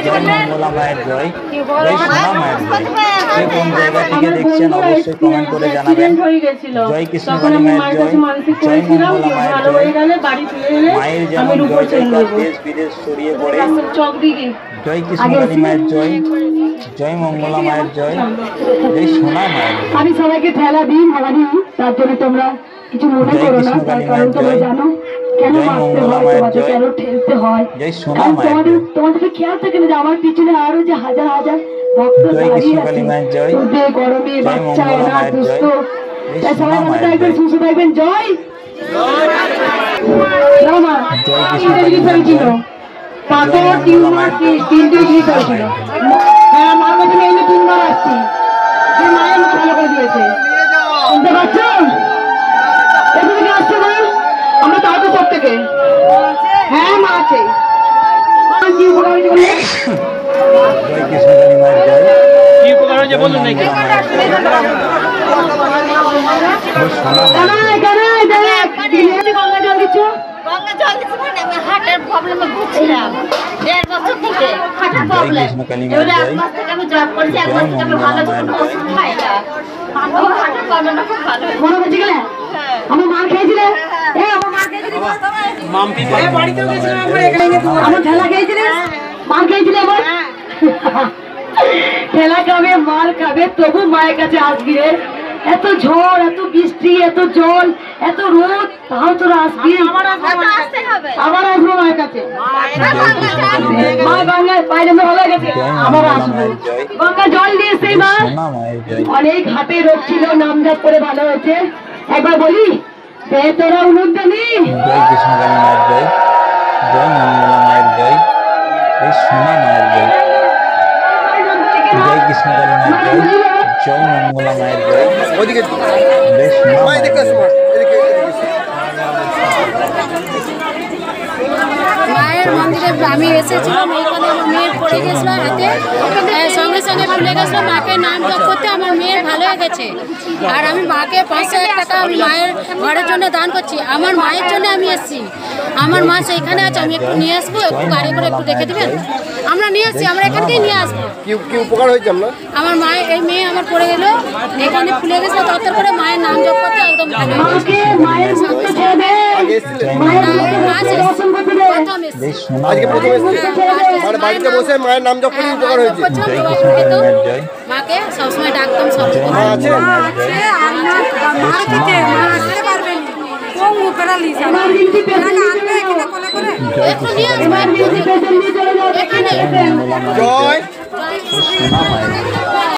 জয় মঙ্গলা মায়ের জয়, জয় সোনা মায়ের জয়। কে কোন জায়গা থেকে দেখছেন অবশ্যই কমেন্ট করে জানাবেন। জয় কৃষ্ণকালী মায়ের জয়, জয় মঙ্গলা মায়ের জয়। মায়ের যেমন জয় জয়কার দেশ বিদেশ ছড়িয়ে পড়ে। জয় কৃষ্ণকালী মায়ের জয়, জয় মঙ্গলা মায়ের জয়, জয় সোনা মায়ের জয়। আমি সবাইকে ঠেলা দিই মালা দিই, তার জন্য তোমরা কিছু মনে করো না, তার কারণ তোমরা জানো কেন মারতে হয়, তোমাদের কেন ঠেলতে হয়। তোমাদেরকে খেয়াল থাকে না যে আমার পিছনে আরো যে হাজার হাজার ভক্ত দাঁড়িয়ে আছে, গরমে বাচ্চা অনাথ দুস্থ, তাই সবাই মনে থাকবেন, সুস্থ থাকবেন। জয় রামা। তিনটে জিনিস হয়েছিল, পাথর টিউমার তিনটে জিনিস হয়েছিল। হ্যাঁ, মার কাছে এনে 3 বার আসছি, যে মায়ের মা ভালো করে দিয়েছে। শুনতে পাচ্ছ? এদিকে আসছে না, আমরা তাও তো সব থেকে। হ্যাঁ, মা আছে। কি উপকার হয়েছে বলে? জয় কৃষ্ণকালী মায়ের জয়, কি উপকার হয়েছে বলুন নাকি? গঙ্গা জল দিচ্ছ? গঙ্গা জল দিচ্ছি মানে আমি হার্টের প্রবলেমে ভুগছিলাম 1.5 বছর থেকে, হার্টের প্রবলেম। এবারে 1 মাস থেকে আমি জব করছি, 1 মাস থেকে আমি ভালো কোনো ওষুধ খাই না। আমার হার্টের প্রবলেমটা খুব ভালো হয়েছে। মনে হচ্ছে গেলে আমার মার খেয়েছিলে? আমার মার খেয়েছিলে? মাম্পি বাড়িতে গেছিলাম আমার ঠেলা খেয়েছিলে? মার খেয়েছিলে আমার? ঠেলা খাবে, মার খাবে, তবু মায়ের কাছে আসবি রে। এত ঝড়, এত বৃষ্টি, এত জল, এত রোদ, তাও তোরা আসবি। আবার আসতে হবে। আবার আসবো মায়ের কাছে। মা গঙ্গায় বাইরে ভালো গেছে, আবার আসবো। গঙ্গা জল দিয়েছে মা, সোনা মায়ের জয়। অনেক হাতে রোগ ছিল, নামজাপ করে ভালো হয়েছে। একবার বলি তোরা উন্নতি। জয় কৃষ্ণকালী মায়ের জয়, জয় মঙ্গলা মায়ের জয়, জয় সোনা মায়ের জয়। জয় কৃষ্ণকালী মায়ের জয়, জয় মঙ্গলা মায়ের জয়, জয় সোনা মায়ের জয়। মায়ের মন্দিরে আমি এসেছিলাম, এইখানে আমার মেয়ের পড়ে গেছিল হাতে, সঙ্গে সঙ্গে খুলে গেছিলো। মাকে নাম জপ করতে আমার মেয়ের ভালো হয়ে গেছে। আর আমি মাকে 500 টাকা আমি মায়ের ঘরের জন্য দান করছি। আমার মায়ের জন্য আমি এসেছি, আমার মা সেইখানে আছে, আমি একটু নিয়ে আসবো, একটু গাড়ি করে একটু দেখে দেবেন। আমরা নিয়ে আসছি, আমরা এখান থেকেই নিয়ে আসবো। কি উপকার হয়েছে আমরা? আমার মায়ের এই মেয়ে আমার পড়ে গেল, এখানে খুলে গেছিলো, তত্তর করে মায়ের নাম জপ করতে একদম ভালো হয়ে গেছে। আজকে প্রথম এসেছে, মানে বাড়িতে বসে মায়ের নাম জপ করে উপকার হয়েছে। মাকে সবসময় ডাকতাম, সব মা আছে? জয় সোনা মায়ের জয়।